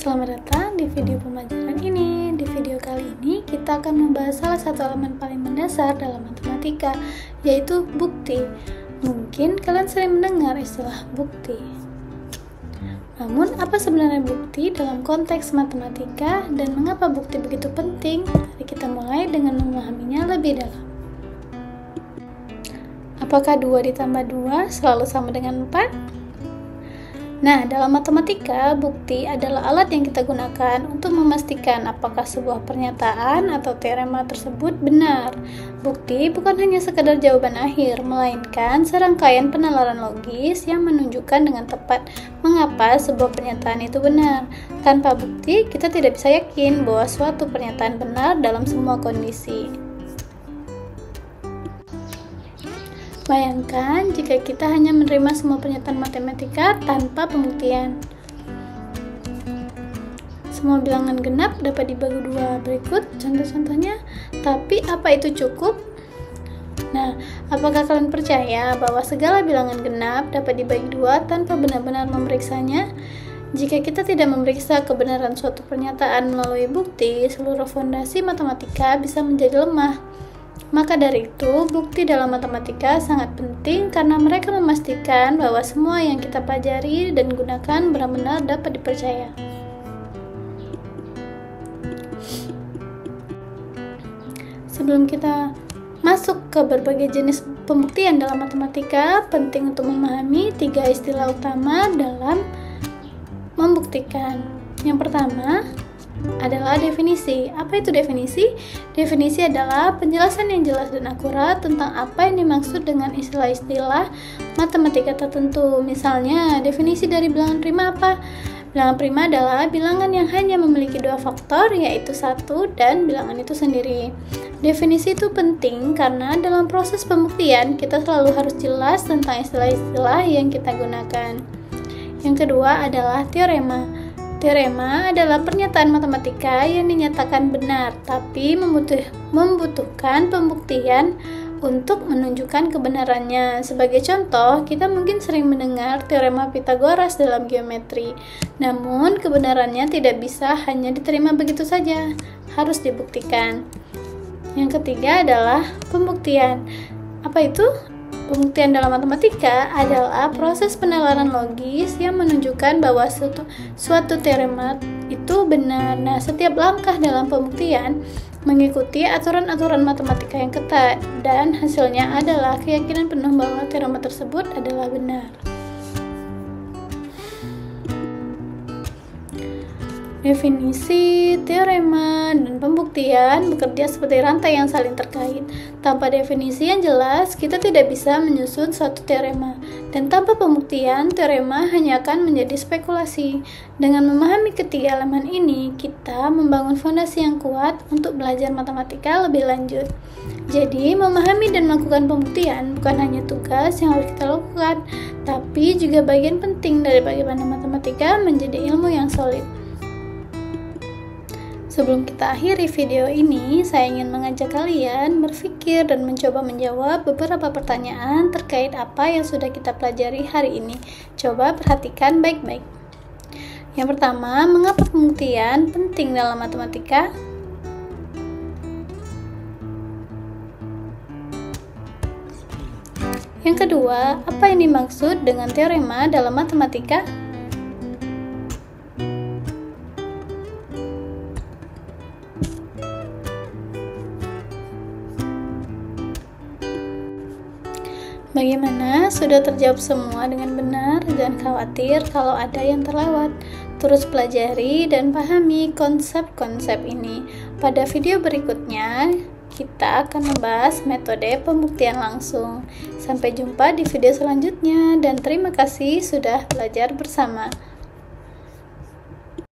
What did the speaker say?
Selamat datang di video pembelajaran ini. Di video kali ini kita akan membahas salah satu elemen paling mendasar dalam matematika, yaitu bukti. Mungkin kalian sering mendengar istilah bukti. Namun, apa sebenarnya bukti dalam konteks matematika dan mengapa bukti begitu penting? Mari kita mulai dengan memahaminya lebih dalam. Apakah 2 ditambah 2 selalu sama dengan 4? Nah, dalam matematika, bukti adalah alat yang kita gunakan untuk memastikan apakah sebuah pernyataan atau teorema tersebut benar. Bukti bukan hanya sekadar jawaban akhir, melainkan serangkaian penalaran logis yang menunjukkan dengan tepat mengapa sebuah pernyataan itu benar. Tanpa bukti, kita tidak bisa yakin bahwa suatu pernyataan benar dalam semua kondisi. Bayangkan jika kita hanya menerima semua pernyataan matematika tanpa pembuktian. Semua bilangan genap dapat dibagi 2 berikut contoh-contohnya, tapi apa itu cukup? Nah, apakah kalian percaya bahwa segala bilangan genap dapat dibagi 2 tanpa benar-benar memeriksanya? Jika kita tidak memeriksa kebenaran suatu pernyataan melalui bukti, seluruh fondasi matematika bisa menjadi lemah. Maka dari itu, bukti dalam matematika sangat penting karena mereka memastikan bahwa semua yang kita pelajari dan gunakan benar-benar dapat dipercaya. Sebelum kita masuk ke berbagai jenis pembuktian dalam matematika, penting untuk memahami 3 istilah utama dalam membuktikan. Yang pertama adalah definisi. Apa itu definisi? Definisi adalah penjelasan yang jelas dan akurat tentang apa yang dimaksud dengan istilah-istilah matematika tertentu. Misalnya, definisi dari bilangan prima apa? Bilangan prima adalah bilangan yang hanya memiliki 2 faktor, yaitu 1 dan bilangan itu sendiri. Definisi itu penting karena dalam proses pembuktian kita selalu harus jelas tentang istilah-istilah yang kita gunakan. Yang kedua adalah teorema. Teorema adalah pernyataan matematika yang dinyatakan benar, tapi membutuhkan pembuktian untuk menunjukkan kebenarannya. Sebagai contoh, kita mungkin sering mendengar teorema Pythagoras dalam geometri. Namun, kebenarannya tidak bisa hanya diterima begitu saja, harus dibuktikan. Yang ketiga adalah pembuktian. Apa itu? Pembuktian dalam matematika adalah proses penalaran logis yang menunjukkan bahwa suatu teorema itu benar. Nah, setiap langkah dalam pembuktian mengikuti aturan-aturan matematika yang ketat, dan hasilnya adalah keyakinan penuh bahwa teorema tersebut adalah benar. Definisi, teorema, dan pembuktian bekerja seperti rantai yang saling terkait. Tanpa definisi yang jelas, kita tidak bisa menyusun suatu teorema. Dan tanpa pembuktian, teorema hanya akan menjadi spekulasi. Dengan memahami ketiga elemen ini, kita membangun fondasi yang kuat untuk belajar matematika lebih lanjut. Jadi, memahami dan melakukan pembuktian bukan hanya tugas yang harus kita lakukan, tapi juga bagian penting dari bagaimana matematika menjadi ilmu yang solid. Sebelum kita akhiri video ini, saya ingin mengajak kalian berpikir dan mencoba menjawab beberapa pertanyaan terkait apa yang sudah kita pelajari hari ini. Coba perhatikan baik-baik. Yang pertama, mengapa pembuktian penting dalam matematika? Yang kedua, apa yang dimaksud dengan teorema dalam matematika? Bagaimana? Sudah terjawab semua dengan benar? Jangan khawatir kalau ada yang terlewat. Terus pelajari dan pahami konsep-konsep ini. Pada video berikutnya, kita akan membahas metode pembuktian langsung. Sampai jumpa di video selanjutnya, dan terima kasih sudah belajar bersama.